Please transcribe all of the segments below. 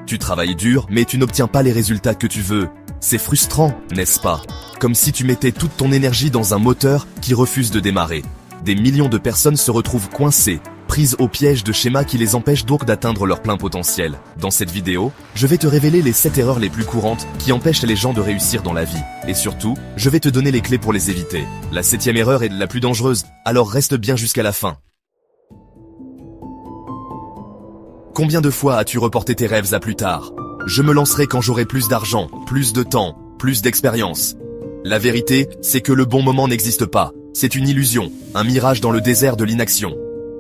Tu travailles dur, mais tu n'obtiens pas les résultats que tu veux. C'est frustrant, n'est-ce pas? Comme si tu mettais toute ton énergie dans un moteur qui refuse de démarrer. Des millions de personnes se retrouvent coincées, prises au piège de schémas qui les empêchent donc d'atteindre leur plein potentiel. Dans cette vidéo, je vais te révéler les 7 erreurs les plus courantes qui empêchent les gens de réussir dans la vie. Et surtout, je vais te donner les clés pour les éviter. La 7e erreur est la plus dangereuse, alors reste bien jusqu'à la fin. Combien de fois as-tu reporté tes rêves à plus tard? Je me lancerai quand j'aurai plus d'argent, plus de temps, plus d'expérience. La vérité, c'est que le bon moment n'existe pas. C'est une illusion, un mirage dans le désert de l'inaction.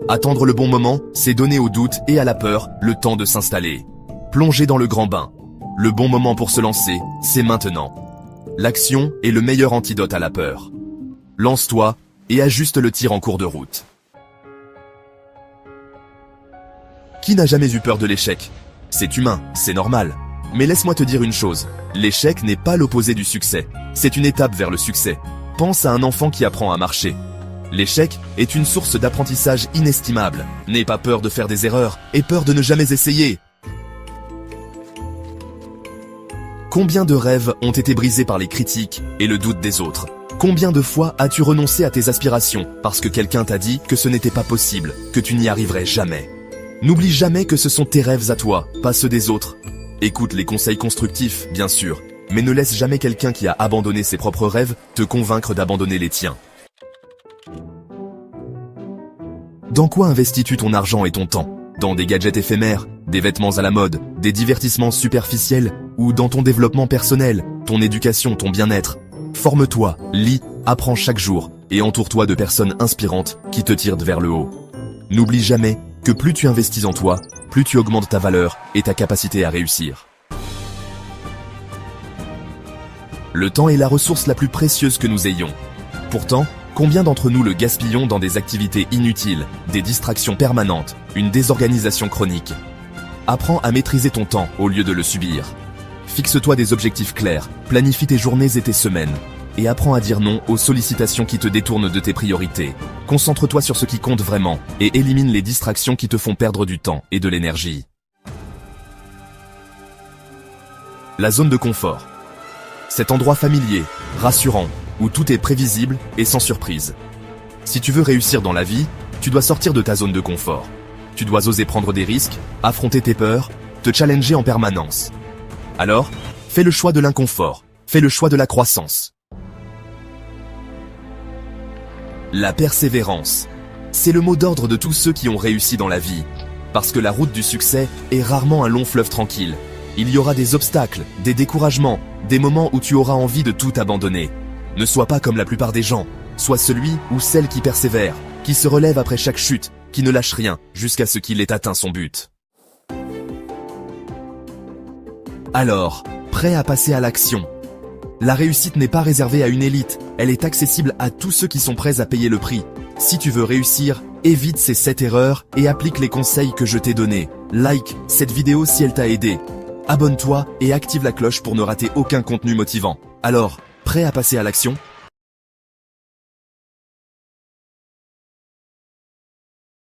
Attendre le bon moment, c'est donner au doute et à la peur le temps de s'installer. Plonger dans le grand bain. Le bon moment pour se lancer, c'est maintenant. L'action est le meilleur antidote à la peur. Lance-toi et ajuste le tir en cours de route. Qui n'a jamais eu peur de l'échec? C'est humain, c'est normal. Mais laisse-moi te dire une chose, l'échec n'est pas l'opposé du succès. C'est une étape vers le succès. Pense à un enfant qui apprend à marcher. L'échec est une source d'apprentissage inestimable. N'aie pas peur de faire des erreurs, et peur de ne jamais essayer. Combien de rêves ont été brisés par les critiques et le doute des autres? Combien de fois as-tu renoncé à tes aspirations parce que quelqu'un t'a dit que ce n'était pas possible, que tu n'y arriverais jamais? N'oublie jamais que ce sont tes rêves à toi, pas ceux des autres. Écoute les conseils constructifs, bien sûr, mais ne laisse jamais quelqu'un qui a abandonné ses propres rêves te convaincre d'abandonner les tiens. Dans quoi investis-tu ton argent et ton temps? Dans des gadgets éphémères, des vêtements à la mode, des divertissements superficiels, ou dans ton développement personnel, ton éducation, ton bien-être? Forme-toi, lis, apprends chaque jour, et entoure-toi de personnes inspirantes qui te tirent vers le haut. N'oublie jamais que plus tu investis en toi, plus tu augmentes ta valeur et ta capacité à réussir. Le temps est la ressource la plus précieuse que nous ayons. Pourtant, combien d'entre nous le gaspillons dans des activités inutiles, des distractions permanentes, une désorganisation chronique? Apprends à maîtriser ton temps au lieu de le subir. Fixe-toi des objectifs clairs, planifie tes journées et tes semaines, et apprends à dire non aux sollicitations qui te détournent de tes priorités. Concentre-toi sur ce qui compte vraiment, et élimine les distractions qui te font perdre du temps et de l'énergie. La zone de confort. Cet endroit familier, rassurant, où tout est prévisible et sans surprise. Si tu veux réussir dans la vie, tu dois sortir de ta zone de confort. Tu dois oser prendre des risques, affronter tes peurs, te challenger en permanence. Alors, fais le choix de l'inconfort, fais le choix de la croissance. La persévérance. C'est le mot d'ordre de tous ceux qui ont réussi dans la vie. Parce que la route du succès est rarement un long fleuve tranquille. Il y aura des obstacles, des découragements, des moments où tu auras envie de tout abandonner. Ne sois pas comme la plupart des gens. Sois celui ou celle qui persévère, qui se relève après chaque chute, qui ne lâche rien jusqu'à ce qu'il ait atteint son but. Alors, prêt à passer à l'action? La réussite n'est pas réservée à une élite, elle est accessible à tous ceux qui sont prêts à payer le prix. Si tu veux réussir, évite ces 7 erreurs et applique les conseils que je t'ai donnés. Like cette vidéo si elle t'a aidé. Abonne-toi et active la cloche pour ne rater aucun contenu motivant. Alors, prêt à passer à l'action?